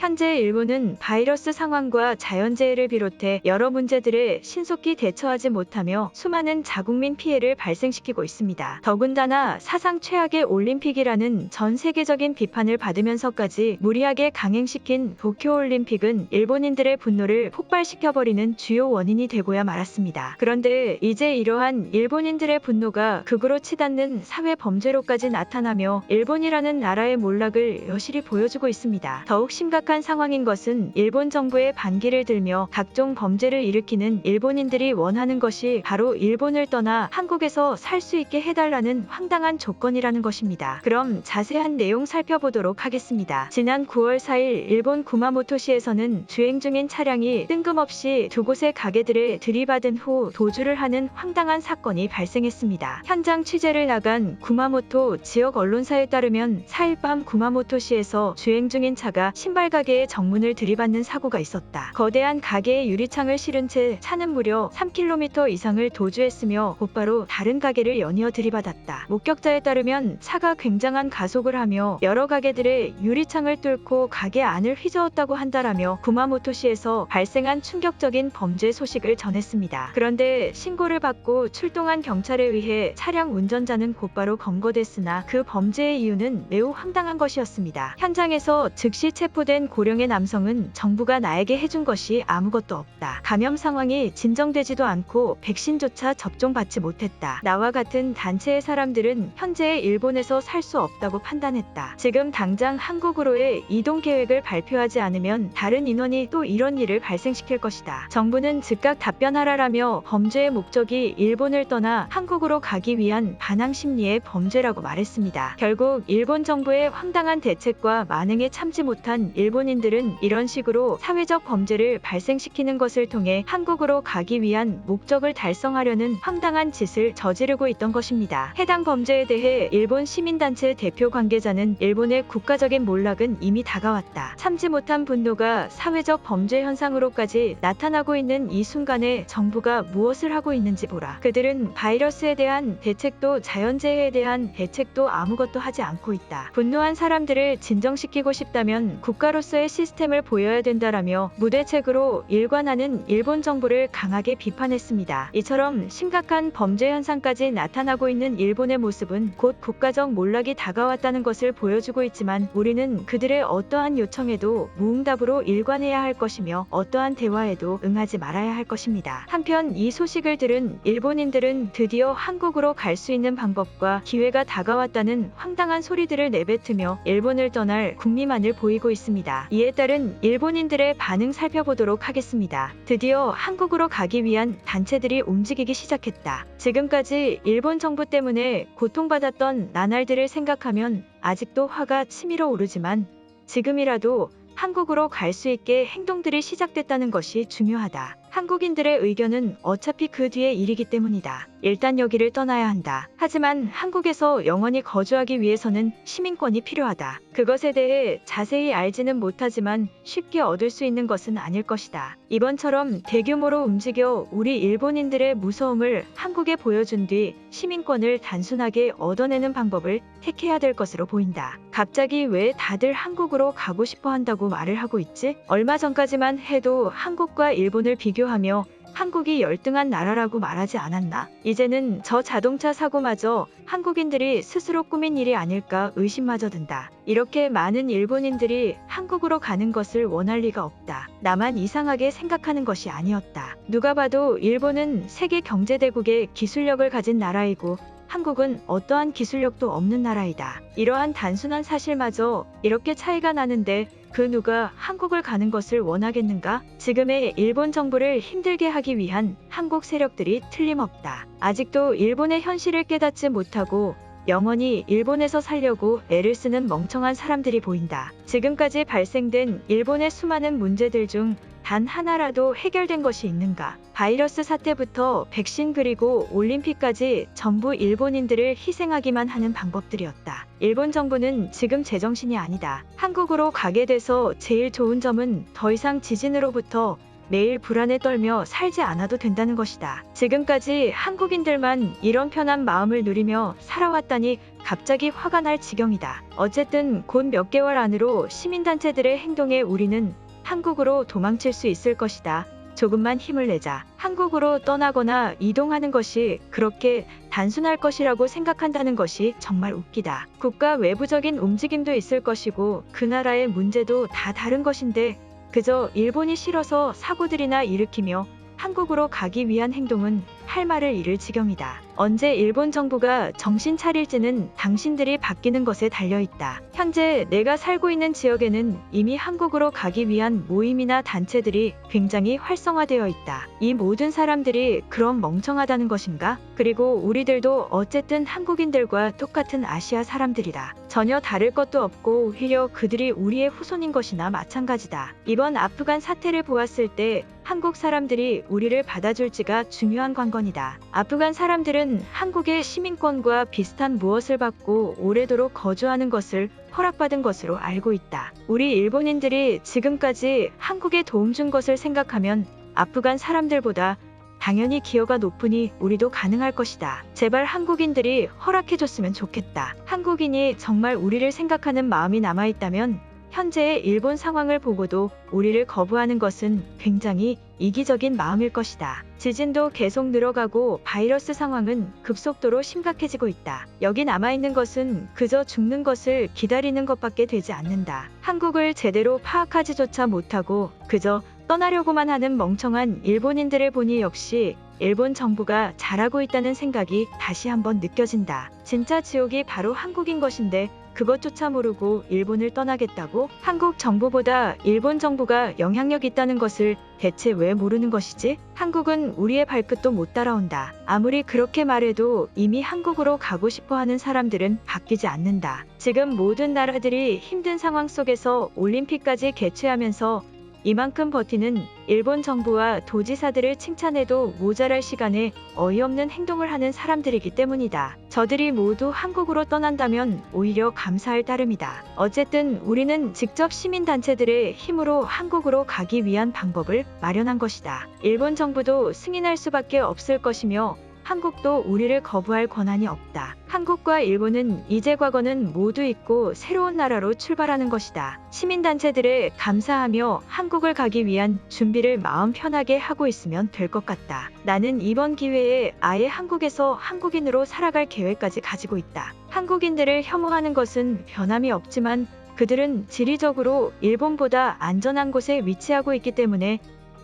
현재 일본은 바이러스 상황과 자연재해를 비롯해 여러 문제들에 신속히 대처하지 못하며 수많은 자국민 피해를 발생시키고 있습니다. 더군다나 사상 최악의 올림픽이라는 전 세계적인 비판을 받으면서까지 무리하게 강행시킨 도쿄올림픽은 일본인들의 분노를 폭발시켜버리는 주요 원인이 되고야 말았습니다. 그런데 이제 이러한 일본인들의 분노가 극으로 치닫는 사회 범죄로까지 나타나며 일본이라는 나라의 몰락을 여실히 보여주고 있습니다. 더욱 심각한 상황인 것은 일본 정부의 반기를 들며 각종 범죄를 일으키는 일본인들이 원하는 것이 바로 일본을 떠나 한국에서 살 수 있게 해달라는 황당한 조건이라는 것입니다. 그럼 자세한 내용 살펴보도록 하겠습니다. 지난 9월 4일 일본 구마모토시에서는 주행 중인 차량이 뜬금없이 두 곳의 가게들에 들이받은 후 도주를 하는 황당한 사건이 발생했습니다. 현장 취재를 나간 구마모토 지역 언론사에 따르면 4일 밤 구마모토시에서 주행 중인 차가 신발 가게의 정문을 들이받는 사고가 있었다. 거대한 가게의 유리창을 실은 채 차는 무려 3km 이상을 도주했으며 곧바로 다른 가게를 연이어 들이받았다. 목격자에 따르면 차가 굉장한 가속을 하며 여러 가게들의 유리창을 뚫고 가게 안을 휘저었다고 한다라며 구마모토시에서 발생한 충격적인 범죄 소식을 전했습니다. 그런데 신고를 받고 출동한 경찰에 의해 차량 운전자는 곧바로 검거됐으나 그 범죄의 이유는 매우 황당한 것이었습니다. 현장에서 즉시 체포된 고령의 남성은 정부가 나에게 해준 것이 아무것도 없다. 감염 상황이 진정되지도 않고 백신조차 접종받지 못했다. 나와 같은 단체의 사람들은 현재 일본에서 살 수 없다고 판단했다. 지금 당장 한국으로의 이동 계획을 발표하지 않으면 다른 인원이 또 이런 일을 발생시킬 것이다. 정부는 즉각 답변하라라며 범죄의 목적이 일본을 떠나 한국으로 가기 위한 반항 심리의 범죄라고 말했습니다. 결국 일본 정부의 황당한 대책과 만행에 참지 못한 일본인들은 이런 식으로 사회적 범죄를 발생시키는 것을 통해 한국으로 가기 위한 목적을 달성하려는 황당한 짓을 저지르고 있던 것입니다. 해당 범죄에 대해 일본 시민단체 대표 관계자는 일본의 국가적인 몰락은 이미 다가왔다. 참지 못한 분노가 사회적 범죄 현상으로까지 나타나고 있는 이 순간에 정부가 무엇을 하고 있는지 보라. 그들은 바이러스에 대한 대책도 자연재해에 대한 대책도 아무것도 하지 않고 있다. 분노한 사람들을 진정시키고 싶다면 국가로서의 시스템을 보여야 된다라며 무대책으로 일관하는 일본 정부를 강하게 비판했습니다. 이처럼 심각한 범죄 현상까지 나타나고 있는 일본의 모습은 곧 국가적 몰락이 다가왔다는 것을 보여주고 있지만 우리는 그들의 어떠한 요청에도 무응답으로 일관해야 할 것이며 어떠한 대화에도 응하지 말아야 할 것입니다. 한편 이 소식을 들은 일본인들은 드디어 한국으로 갈 수 있는 방법과 기회가 다가왔다는 황당한 소리들을 내뱉으며 일본을 떠날 국리만을 보이고 있습니다. 이에 따른 일본인들의 반응 살펴보도록 하겠습니다. 드디어 한국으로 가기 위한 단체들이 움직이기 시작했다. 지금까지 일본 정부 때문에 고통받았던 나날들을 생각하면 아직도 화가 치밀어 오르지만 지금이라도 한국으로 갈 수 있게 행동들이 시작됐다는 것이 중요하다. 한국인들의 의견은 어차피 그 뒤의 일이기 때문이다. 일단 여기를 떠나야 한다. 하지만 한국에서 영원히 거주하기 위해서는 시민권이 필요하다. 그것에 대해 자세히 알지는 못하지만 쉽게 얻을 수 있는 것은 아닐 것이다. 이번처럼 대규모로 움직여 우리 일본인들의 무서움을 한국에 보여준 뒤 시민권을 단순하게 얻어내는 방법을 택해야 될 것으로 보인다. 갑자기 왜 다들 한국으로 가고 싶어 한다고 말을 하고 있지? 얼마 전까지만 해도 한국과 일본을 비교하며 한국이 열등한 나라라고 말하지 않았나? 이제는 저 자동차 사고마저 한국인들이 스스로 꾸민 일이 아닐까 의심마저 든다. 이렇게 많은 일본인들이 한국으로 가는 것을 원할 리가 없다. 나만 이상하게 생각하는 것이 아니었다. 누가 봐도 일본은 세계 경제대국의 기술력을 가진 나라이고 한국은 어떠한 기술력도 없는 나라이다. 이러한 단순한 사실마저 이렇게 차이가 나는데 그 누가 한국을 가는 것을 원하겠는가? 지금의 일본 정부를 힘들게 하기 위한 한국 세력들이 틀림없다. 아직도 일본의 현실을 깨닫지 못하고 영원히 일본에서 살려고 애를 쓰는 멍청한 사람들이 보인다. 지금까지 발생된 일본의 수많은 문제들 중 단 하나라도 해결된 것이 있는가? 바이러스 사태부터 백신 그리고 올림픽까지 전부 일본인들을 희생하기만 하는 방법들이었다. 일본 정부는 지금 제정신이 아니다. 한국으로 가게 돼서 제일 좋은 점은 더 이상 지진으로부터 매일 불안에 떨며 살지 않아도 된다는 것이다. 지금까지 한국인들만 이런 편한 마음을 누리며 살아왔다니 갑자기 화가 날 지경이다. 어쨌든 곧 몇 개월 안으로 시민단체들의 행동에 우리는 한국으로 도망칠 수 있을 것이다. 조금만 힘을 내자. 한국으로 떠나거나 이동하는 것이 그렇게 단순할 것이라고 생각한다는 것이 정말 웃기다. 국가 외부적인 움직임도 있을 것이고 그 나라의 문제도 다 다른 것인데 그저 일본이 싫어서 사고들이나 일으키며 한국으로 가기 위한 행동은 할 말을 잃을 지경이다. 언제 일본 정부가 정신 차릴지는 당신들이 바뀌는 것에 달려있다. 현재 내가 살고 있는 지역에는 이미 한국으로 가기 위한 모임이나 단체들이 굉장히 활성화되어 있다. 이 모든 사람들이 그럼 멍청하다는 것인가? 그리고 우리들도 어쨌든 한국인들과 똑같은 아시아 사람들이다. 전혀 다를 것도 없고 오히려 그들이 우리의 후손인 것이나 마찬가지다. 이번 아프간 사태를 보았을 때 한국 사람들이 우리를 받아줄지가 중요한 관건이다. 아프간 사람들은 한국의 시민권과 비슷한 무엇을 받고 오래도록 거주하는 것을 허락받은 것으로 알고 있다. 우리 일본인들이 지금까지 한국에 도움 준 것을 생각하면 아프간 사람들보다 당연히 기여가 높으니 우리도 가능할 것이다. 제발 한국인들이 허락해줬으면 좋겠다. 한국인이 정말 우리를 생각하는 마음이 남아있다면 현재의 일본 상황을 보고도 우리를 거부하는 것은 굉장히 이기적인 마음일 것이다. 지진도 계속 늘어가고 바이러스 상황은 급속도로 심각해지고 있다. 여기 남아있는 것은 그저 죽는 것을 기다리는 것밖에 되지 않는다. 한국을 제대로 파악하지조차 못하고 그저 떠나려고만 하는 멍청한 일본인들을 보니 역시 일본 정부가 잘하고 있다는 생각이 다시 한번 느껴진다. 진짜 지옥이 바로 한국인 것인데 그것조차 모르고 일본을 떠나겠다고? 한국 정부보다 일본 정부가 영향력 있다는 것을 대체 왜 모르는 것이지? 한국은 우리의 발끝도 못 따라온다. 아무리 그렇게 말해도 이미 한국으로 가고 싶어 하는 사람들은 바뀌지 않는다. 지금 모든 나라들이 힘든 상황 속에서 올림픽까지 개최하면서 이만큼 버티는 일본 정부와 도지사들을 칭찬해도 모자랄 시간에 어이없는 행동을 하는 사람들이기 때문이다. 저들이 모두 한국으로 떠난다면 오히려 감사할 따름이다. 어쨌든 우리는 직접 시민단체들의 힘으로 한국으로 가기 위한 방법을 마련한 것이다. 일본 정부도 승인할 수밖에 없을 것이며 한국도 우리를 거부할 권한이 없다. 한국과 일본은 이제 과거는 모두 잊고 새로운 나라로 출발하는 것이다. 시민단체들에 감사하며 한국을 가기 위한 준비를 마음 편하게 하고 있으면 될 것 같다. 나는 이번 기회에 아예 한국에서 한국인으로 살아갈 계획까지 가지고 있다. 한국인들을 혐오하는 것은 변함이 없지만 그들은 지리적으로 일본보다 안전한 곳에 위치하고 있기 때문에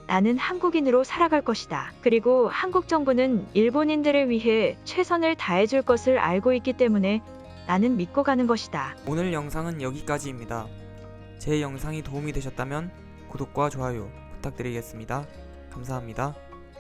나는 한국인으로 살아갈 것이다. 그리고 한국 정부는 일본인들을 위해 최선을 다해줄 것을 알고 있기 때문에 나는 믿고 가는 것이다. 오늘 영상은 여기까지입니다. 제 영상이 도움이 되셨다면 구독과 좋아요 부탁드리겠습니다. 감사합니다.